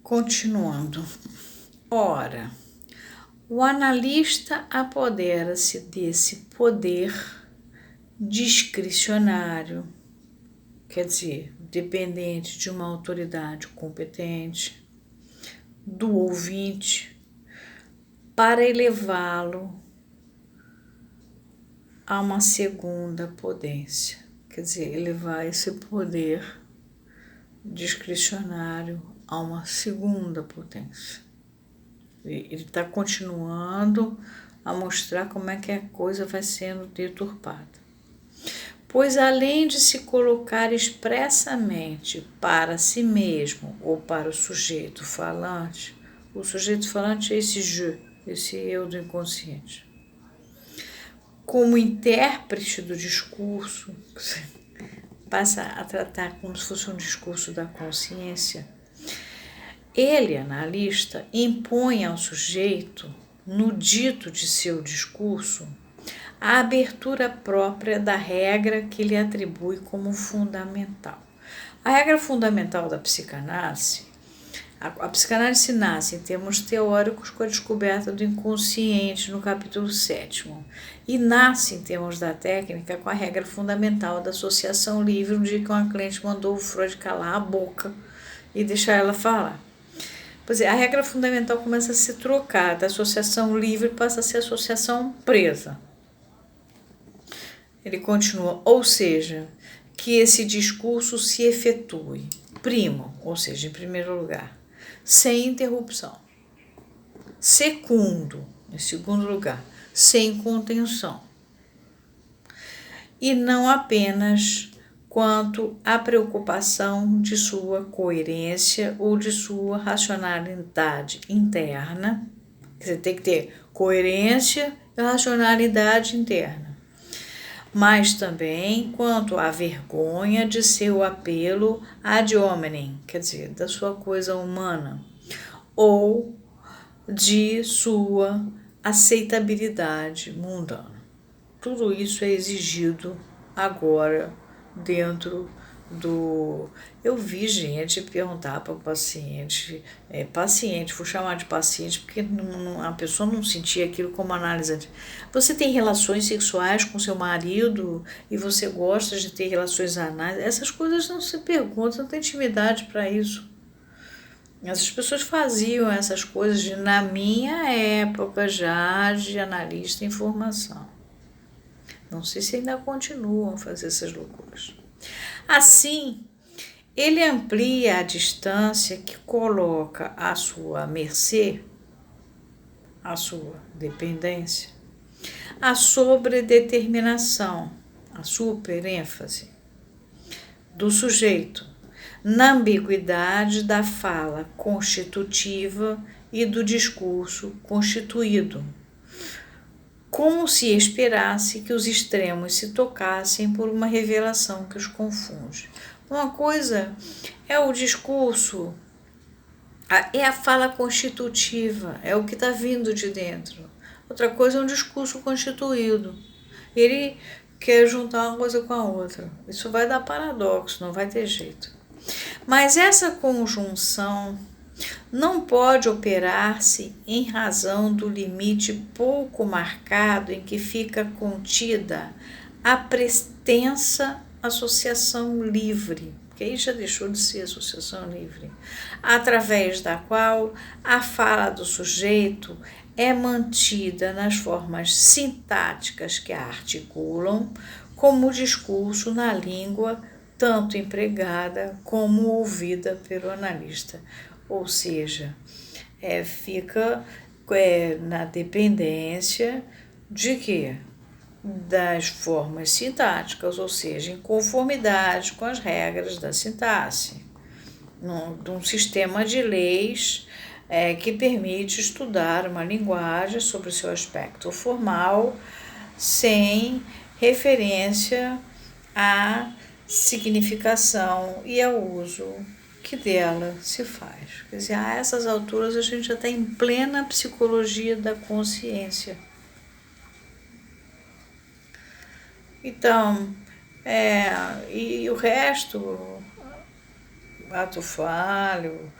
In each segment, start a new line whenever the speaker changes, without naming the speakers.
Continuando. Ora, o analista apodera-se desse poder discricionário, quer dizer, dependente de uma autoridade competente, do ouvinte, para elevá-lo a uma segunda potência, quer dizer, elevar esse poder discricionário a uma segunda potência. Ele está continuando a mostrar como é que a coisa vai sendo deturpada. Pois além de se colocar expressamente para si mesmo ou para o sujeito falante é esse je, esse eu do inconsciente, como intérprete do discurso, passa a tratar como se fosse um discurso da consciência, ele, analista, impõe ao sujeito, no dito de seu discurso, a abertura própria da regra que lhe atribui como fundamental. A regra fundamental da psicanálise, a psicanálise nasce em termos teóricos com a descoberta do inconsciente no capítulo 7º e nasce em termos da técnica com a regra fundamental da associação livre, no dia que uma cliente mandou o Freud calar a boca e deixar ela falar. Pois é, a regra fundamental começa a ser trocada, a associação livre passa a ser associação presa. Ele continua, ou seja, que esse discurso se efetue, primo, ou seja, em primeiro lugar, sem interrupção. Segundo, em segundo lugar, sem contenção. E não apenas quanto à preocupação de sua coerência ou de sua racionalidade interna. Você tem que ter coerência e racionalidade interna. Mas também quanto à vergonha de seu apelo ad hominem, quer dizer, da sua coisa humana, ou de sua aceitabilidade mundana. Tudo isso é exigido agora dentro do... Eu vi gente perguntar para o paciente, vou chamar de paciente porque a pessoa não sentia aquilo como analisante. Você tem relações sexuais com seu marido e você gosta de ter relações anais? Essas coisas não se perguntam, não tem intimidade para isso. Essas pessoas faziam essas coisas na minha época já de analista em formação. Não sei se ainda continuam a fazer essas loucuras. Assim, ele amplia a distância que coloca à sua mercê, à sua dependência, a sobredeterminação, a superênfase do sujeito na ambiguidade da fala constitutiva e do discurso constituído, como se esperasse que os extremos se tocassem por uma revelação que os confunde. Uma coisa é o discurso, é a fala constitutiva, é o que está vindo de dentro. Outra coisa é um discurso constituído. Ele quer juntar uma coisa com a outra. Isso vai dar paradoxo, não vai ter jeito. Mas essa conjunção não pode operar-se em razão do limite pouco marcado em que fica contida a pretensa associação livre, que aí já deixou de ser associação livre, através da qual a fala do sujeito é mantida nas formas sintáticas que a articulam, como o discurso na língua tanto empregada como ouvida pelo analista. Ou seja, fica na dependência de quê? Das formas sintáticas, ou seja, em conformidade com as regras da sintaxe, de um sistema de leis que permite estudar uma linguagem sobre o seu aspecto formal, sem referência à significação e ao uso que dela se faz. Quer dizer, a essas alturas a gente já está em plena psicologia da consciência. Então, e o resto, ato falho,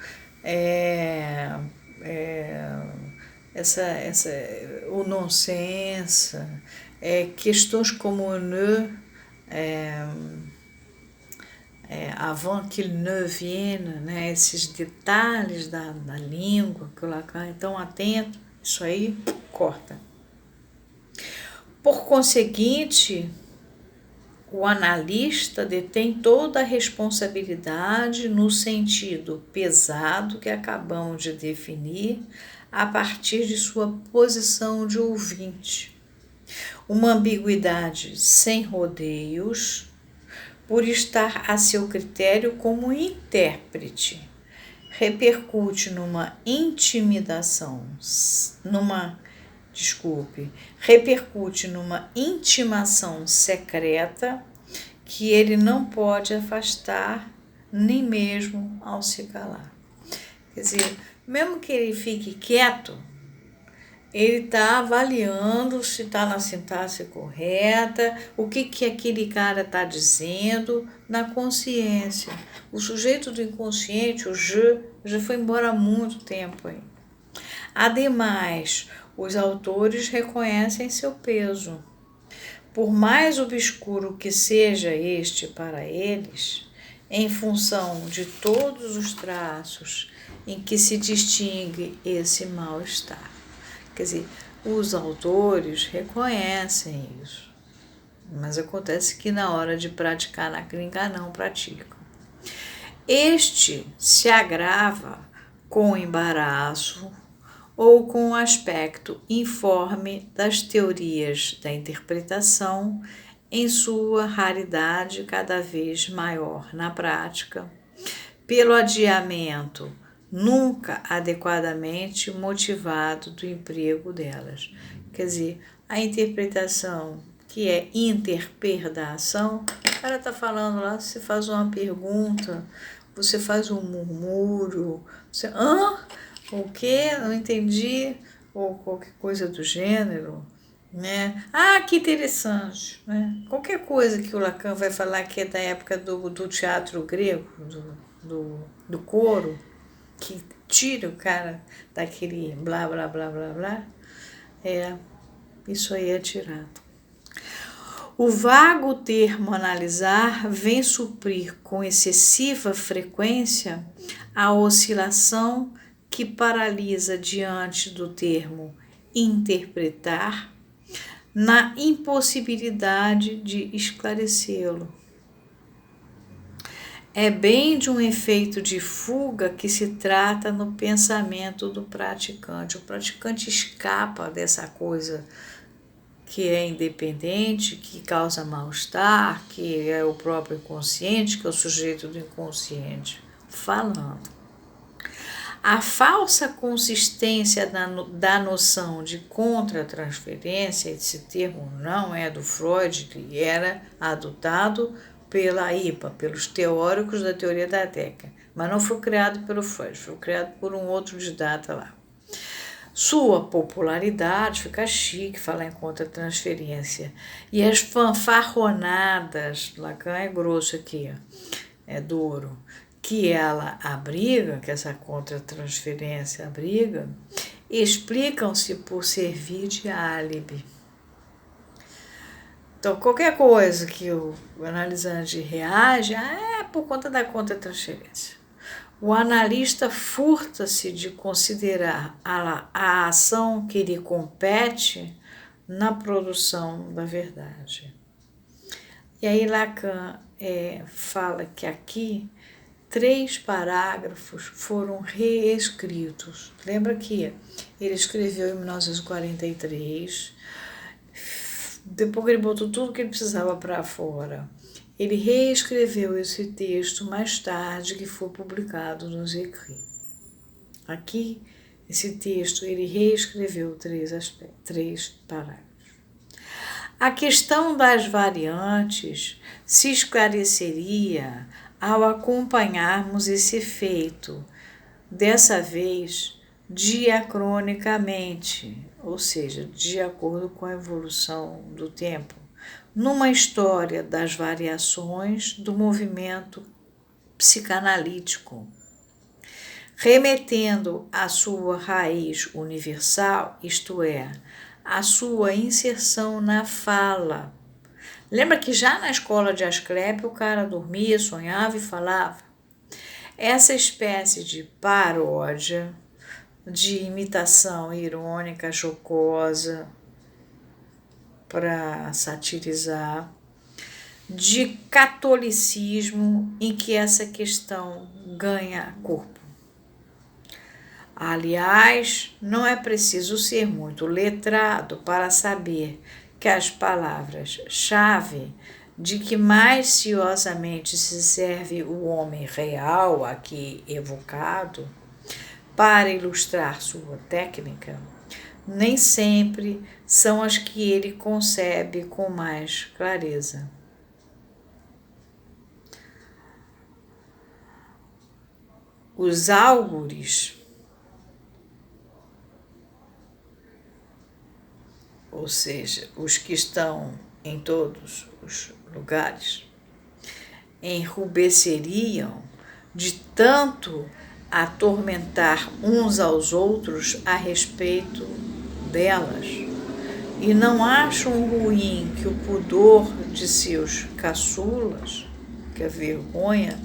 o nonsense, questões como ne, avant qu'il ne vienne, né? Esses detalhes da língua que o Lacan é tão atento, isso aí corta. Por conseguinte, o analista detém toda a responsabilidade no sentido pesado que acabamos de definir a partir de sua posição de ouvinte. Uma ambiguidade sem rodeios, por estar a seu critério como intérprete, repercute numa intimação secreta que ele não pode afastar nem mesmo ao se calar. Quer dizer, mesmo que ele fique quieto, ele está avaliando se está na sintaxe correta, o que aquele cara está dizendo na consciência. O sujeito do inconsciente, o je, já foi embora há muito tempo aí. Ademais, os autores reconhecem seu peso. Por mais obscuro que seja este para eles, em função de todos os traços em que se distingue esse mal-estar. Quer dizer, os autores reconhecem isso, mas acontece que na hora de praticar na clínica não praticam. Este se agrava com o embaraço ou com o aspecto informe das teorias da interpretação, em sua raridade cada vez maior na prática, pelo adiamento nunca adequadamente motivado do emprego delas. Quer dizer, a interpretação, que é interpretação, o cara está falando lá, você faz uma pergunta, você faz um murmúrio, você, o quê? Não entendi, ou qualquer coisa do gênero, né? Que interessante, né? Qualquer coisa que o Lacan vai falar que é da época do teatro grego, do coro, que tira o cara daquele blá, blá, blá, blá, blá, isso aí é tirado. O vago termo analisar vem suprir com excessiva frequência a oscilação que paralisa diante do termo interpretar, na impossibilidade de esclarecê-lo. É bem de um efeito de fuga que se trata no pensamento do praticante. O praticante escapa dessa coisa que é independente, que causa mal-estar, que é o próprio inconsciente, que é o sujeito do inconsciente, falando. A falsa consistência da noção de contratransferência, esse termo não é do Freud, que era adotado pela IPA, pelos teóricos da teoria da técnica, mas não foi criado pelo Freud, foi criado por um outro didata lá. Sua popularidade, fica chique falar em contratransferência, e as fanfarronadas, Lacan é grosso aqui, é duro, que ela abriga, que essa contratransferência abriga, explicam-se por servir de álibi. Então, qualquer coisa que o analisante reage é por conta da contratransferência. O analista furta-se de considerar a ação que lhe compete na produção da verdade. E aí Lacan fala que aqui 3 parágrafos foram reescritos. Lembra que ele escreveu em 1943, depois que ele botou tudo que ele precisava para fora, ele reescreveu esse texto mais tarde, que foi publicado nos Écrits. Aqui, esse texto, ele reescreveu 3 parágrafos. A questão das variantes se esclareceria ao acompanharmos esse efeito, dessa vez diacronicamente, ou seja, de acordo com a evolução do tempo, numa história das variações do movimento psicanalítico. remetendo à sua raiz universal, isto é, a sua inserção na fala. Lembra que já na escola de Asclepio o cara dormia, sonhava e falava? Essa espécie de paródia, de imitação irônica, jocosa, para satirizar, de catolicismo em que essa questão ganha corpo. Aliás, não é preciso ser muito letrado para saber que as palavras-chave de que mais ciosamente se serve o homem real aqui evocado para ilustrar sua técnica, nem sempre são as que ele concebe com mais clareza. Os álgures, ou seja, os que estão em todos os lugares, enrubesceriam de tanto atormentar uns aos outros a respeito delas, e não acham ruim que o pudor de seus caçulas, que a vergonha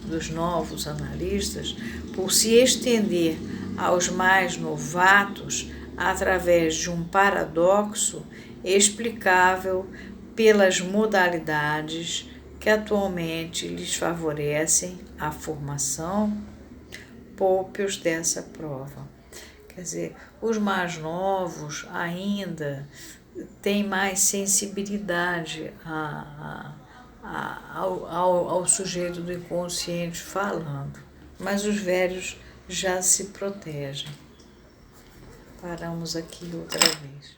dos novos analistas, por se estender aos mais novatos através de um paradoxo explicável pelas modalidades que atualmente lhes favorecem a formação, poupe-os dessa prova. Quer dizer, os mais novos ainda têm mais sensibilidade ao sujeito do inconsciente falando, mas os velhos já se protegem. Paramos aqui outra vez.